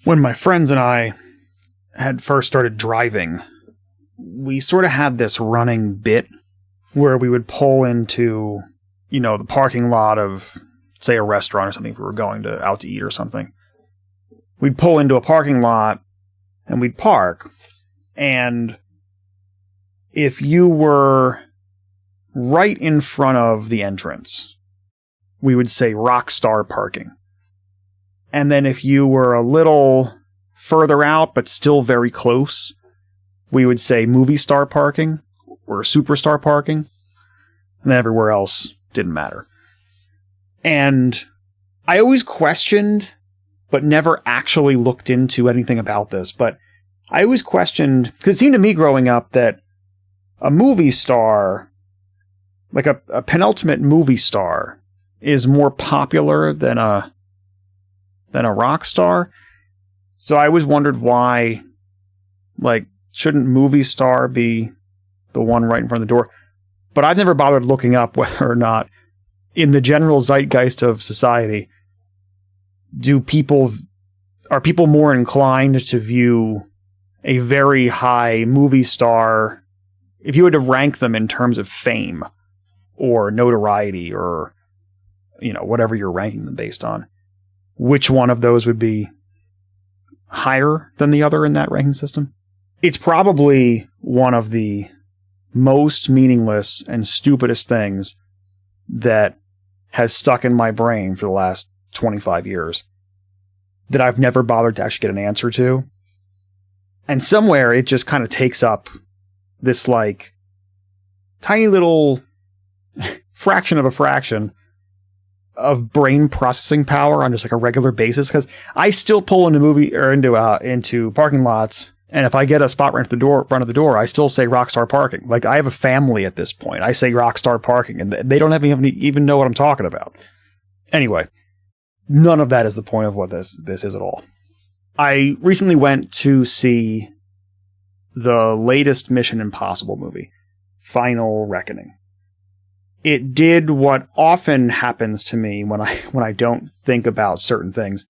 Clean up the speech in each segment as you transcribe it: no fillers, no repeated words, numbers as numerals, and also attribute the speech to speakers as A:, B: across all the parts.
A: When my friends and I had first started driving, we sort of had this running bit where we would pull into, the parking lot of, say, a restaurant or something if we were going out to eat or something. We'd pull into a parking lot and we'd park. And if you were right in front of the entrance, we would say rock star parking. And then if you were a little further out, but still very close, we would say movie star parking or superstar parking. And then everywhere else didn't matter. And I always questioned, but never actually looked into anything about this. But I always questioned, because it seemed to me growing up that a movie star, like a penultimate movie star, is more popular than a rock star. So I always wondered why, shouldn't movie star be the one right in front of the door? But I've never bothered looking up whether or not, in the general zeitgeist of society, are people more inclined to view a very high movie star, if you were to rank them in terms of fame or notoriety or, whatever you're ranking them based on, which one of those would be higher than the other in that ranking system? It's probably one of the most meaningless and stupidest things that has stuck in my brain for the last 25 years that I've never bothered to actually get an answer to. And somewhere it just kind of takes up this tiny little fraction of a fraction of brain processing power on just a regular basis, because I still pull into parking lots, and if I get a spot right at the front of the door, I still say Rockstar Parking. I have a family at this point. I say Rockstar Parking, and they don't even know what I'm talking about. Anyway, none of that is the point of what this is at all. I recently went to see the latest Mission Impossible movie, Final Reckoning. It did what often happens to me when I don't think about certain things.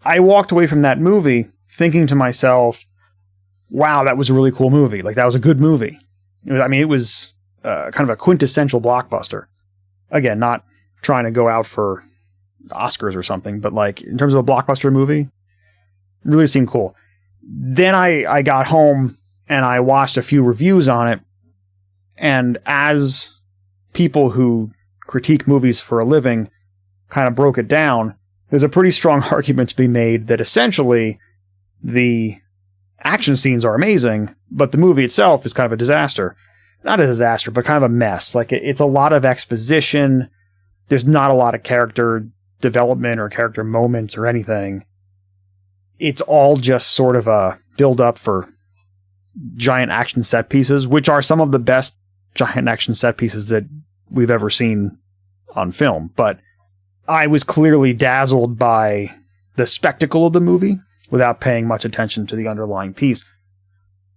A: I walked away from that movie thinking to myself, wow, that was a really cool movie. That was a good movie. It was kind of a quintessential blockbuster. Again, not trying to go out for Oscars or something, but in terms of a blockbuster movie, it really seemed cool. Then I got home and I watched a few reviews on it. And as people who critique movies for a living kind of broke it down, there's a pretty strong argument to be made that essentially the action scenes are amazing, but the movie itself is kind of a disaster. Not a disaster, but kind of a mess. It's a lot of exposition. There's not a lot of character development or character moments or anything. It's all just sort of a build up for giant action set pieces, which are some of the best giant action set pieces that we've ever seen on film. But I was clearly dazzled by the spectacle of the movie without paying much attention to the underlying piece.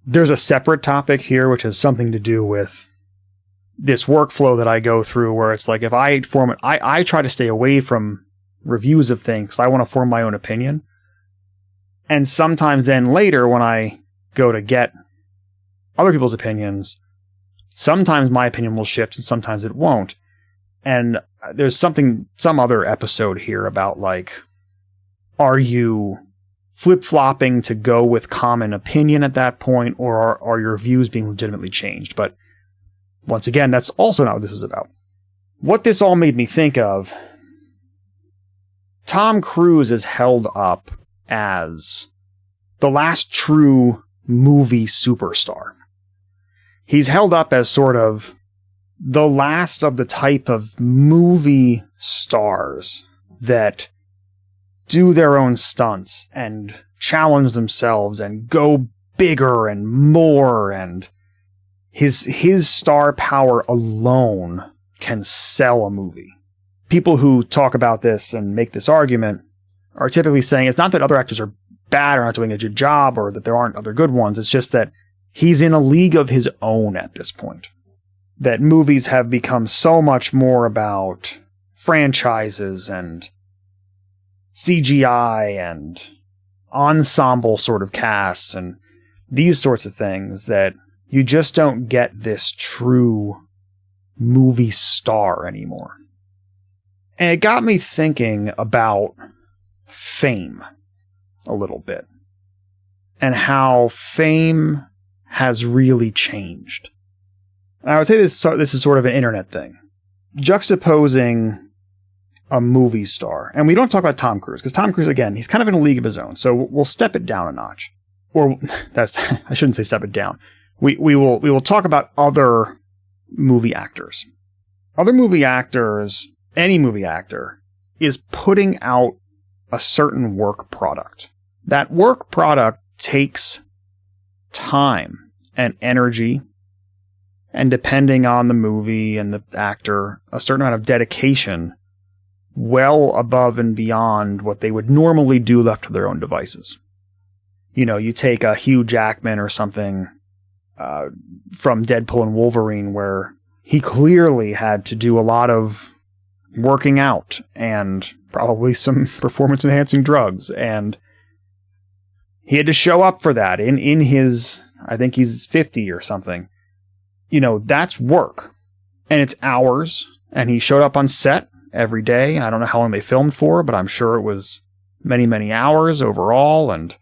A: There's a separate topic here, which has something to do with this workflow that I go through, where it's if I try to stay away from reviews of things, 'cause I want to form my own opinion. And sometimes then later when I go to get other people's opinions, sometimes my opinion will shift and sometimes it won't. And there's some other episode here about are you flip-flopping to go with common opinion at that point, or are your views being legitimately changed? But once again, that's also not what this is about. What this all made me think of, Tom Cruise is held up as the last true movie superstar. He's held up as sort of the last of the type of movie stars that do their own stunts and challenge themselves and go bigger and more, and his star power alone can sell a movie. People who talk about this and make this argument are typically saying it's not that other actors are bad or not doing a good job or that there aren't other good ones. It's just that he's in a league of his own at this point. That movies have become so much more about franchises and CGI and ensemble sort of casts and these sorts of things that you just don't get this true movie star anymore. And it got me thinking about fame a little bit and how fame has really changed. And I would say this is sort of an internet thing. Juxtaposing a movie star, and we don't talk about Tom Cruise, because Tom Cruise, again, he's kind of in a league of his own, so we'll step it down a notch. Or I shouldn't say step it down. We will talk about other movie actors. Other movie actors, any movie actor, is putting out a certain work product. That work product takes time and energy, and depending on the movie and the actor, a certain amount of dedication well above and beyond what they would normally do left to their own devices. You know, you take a Hugh Jackman or something from Deadpool and Wolverine, where he clearly had to do a lot of working out and probably some performance-enhancing drugs, and he had to show up for that in his, I think he's 50 or something. You know, that's work, and it's hours, and he showed up on set every day, and I don't know how long they filmed for, but I'm sure it was many, many hours overall, and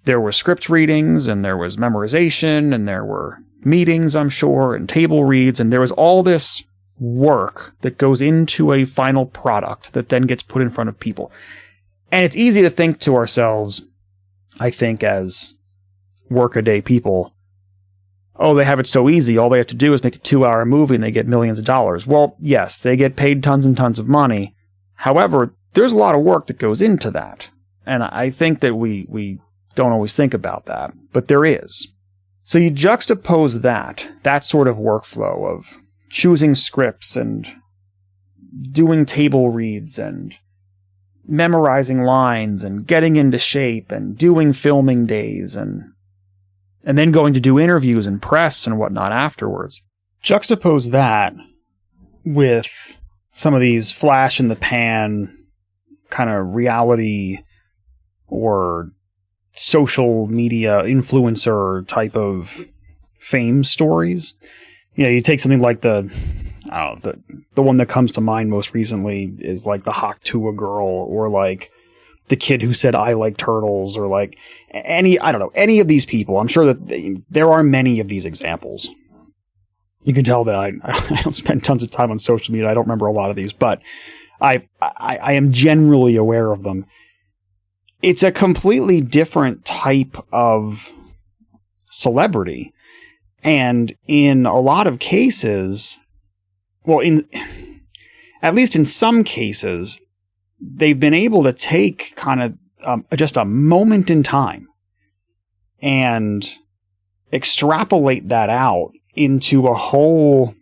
A: there were script readings, and there was memorization, and there were meetings, I'm sure, and table reads, and there was all this work that goes into a final product that then gets put in front of people. And it's easy to think to ourselves, I think, as workaday people, oh, they have it so easy. All they have to do is make a 2-hour movie and they get millions of dollars. Well, yes, they get paid tons and tons of money. However, there's a lot of work that goes into that. And I think that we don't always think about that, but there is. So you juxtapose that sort of workflow of choosing scripts and doing table reads and memorizing lines and getting into shape and doing filming days and then going to do interviews and press and whatnot afterwards. Juxtapose that with some of these flash in the pan kind of reality or social media influencer type of fame stories. You know, you take something like the one that comes to mind most recently is like the Haktua girl, or like the kid who said I like turtles, or like any of these people. I'm sure that there are many of these examples. You can tell that I don't spend tons of time on social media. I don't remember a lot of these, but I am generally aware of them. It's a completely different type of celebrity. And in a lot of cases, well, at least in some cases, they've been able to take kind of just a moment in time and extrapolate that out into a whole,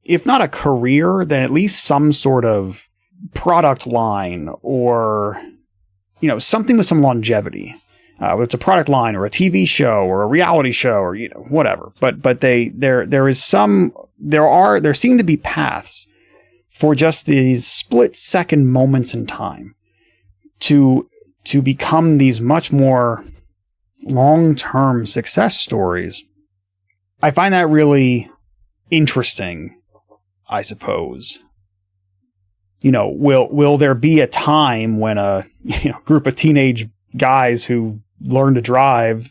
A: if not a career, then at least some sort of product line, or, you know, something with some longevity. Whether it's a product line or a TV show or a reality show or, you know, whatever. But there seem to be paths for just these split second moments in time to become these much more long-term success stories. I find that really interesting, I suppose. You know, will there be a time when a group of teenage guys who learn to drive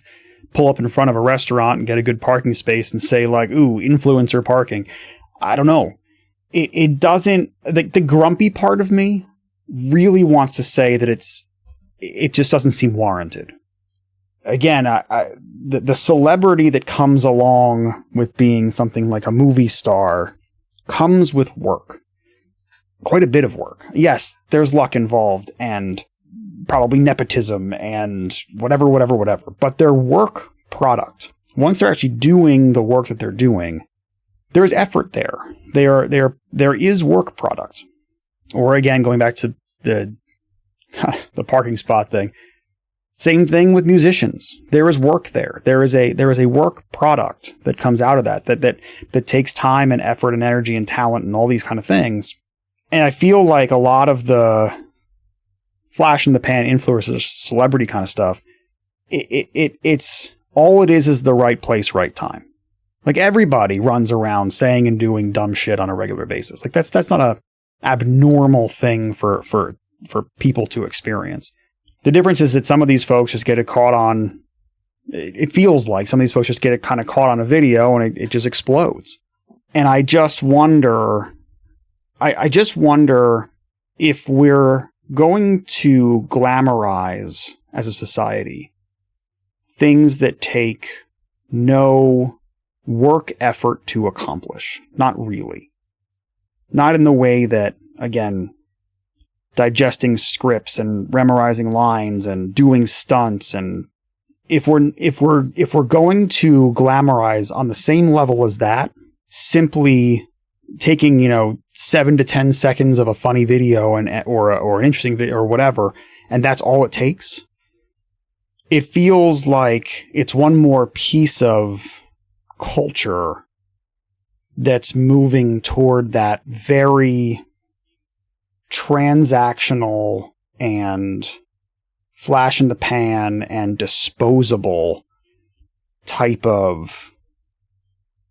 A: pull up in front of a restaurant and get a good parking space and say like, ooh, influencer parking? I don't know. It doesn't, the grumpy part of me really wants to say that it just doesn't seem warranted. Again, the celebrity that comes along with being something like a movie star comes with work. Quite a bit of work. Yes, there's luck involved and probably nepotism and whatever. But their work product, once they're actually doing the work that they're doing, there's effort there. There is work product. Or again, going back to the parking spot thing, same thing with musicians. There is work there. There is a work product that comes out of that takes time and effort and energy and talent and all these kind of things. And I feel like a lot of the flash in the pan, influencers, celebrity kind of stuff, it's all it is the right place, right time. Like everybody runs around saying and doing dumb shit on a regular basis. Like that's not a abnormal thing for people to experience. The difference is that some of these folks just get it caught on. It feels like some of these folks just get it kind of caught on a video and it just explodes. And I just wonder, I just wonder if we're going to glamorize as a society things that take no work effort to accomplish. Not really. Not in the way that, again, digesting scripts and memorizing lines and doing stunts. And if we're going to glamorize on the same level as that, simply taking 7 to 10 seconds of a funny video or an interesting video or whatever, and that's all it takes, it feels like it's one more piece of culture that's moving toward that very transactional and flash in the pan and disposable type of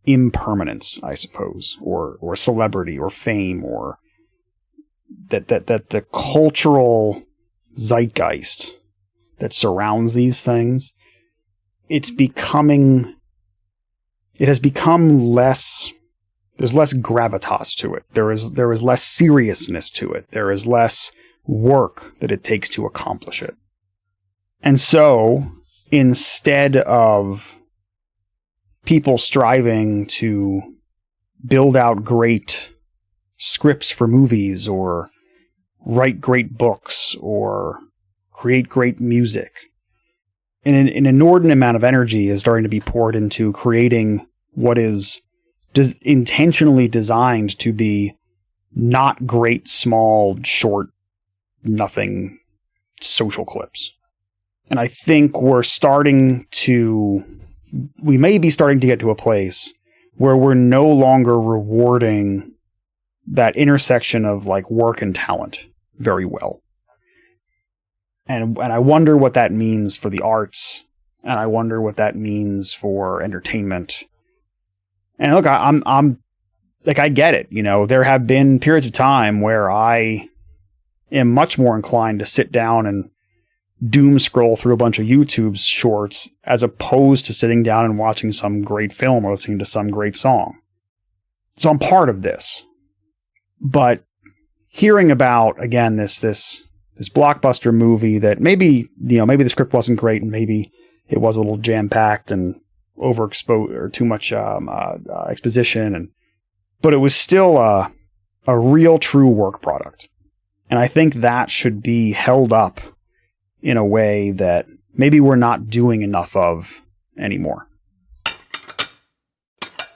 A: impermanence, I suppose, or celebrity or fame, or that the cultural zeitgeist that surrounds these things, it has become less. There's less gravitas to it. There is less seriousness to it. There is less work that it takes to accomplish it. And so, instead of people striving to build out great scripts for movies or write great books or create great music, an inordinate amount of energy is starting to be poured into creating what is intentionally designed to be not great, small, short, nothing social clips. And I think we may be starting to get to a place where we're no longer rewarding that intersection of like work and talent very well. And I wonder what that means for the arts, and I wonder what that means for entertainment. And look, I'm like, I get it. There have been periods of time where I am much more inclined to sit down and doom scroll through a bunch of YouTube shorts as opposed to sitting down and watching some great film or listening to some great song. So I'm part of this. But hearing about, again, this blockbuster movie that maybe the script wasn't great and maybe it was a little jam-packed and overexposed or too much exposition, but it was still a real true work product. And I think that should be held up in a way that maybe we're not doing enough of anymore.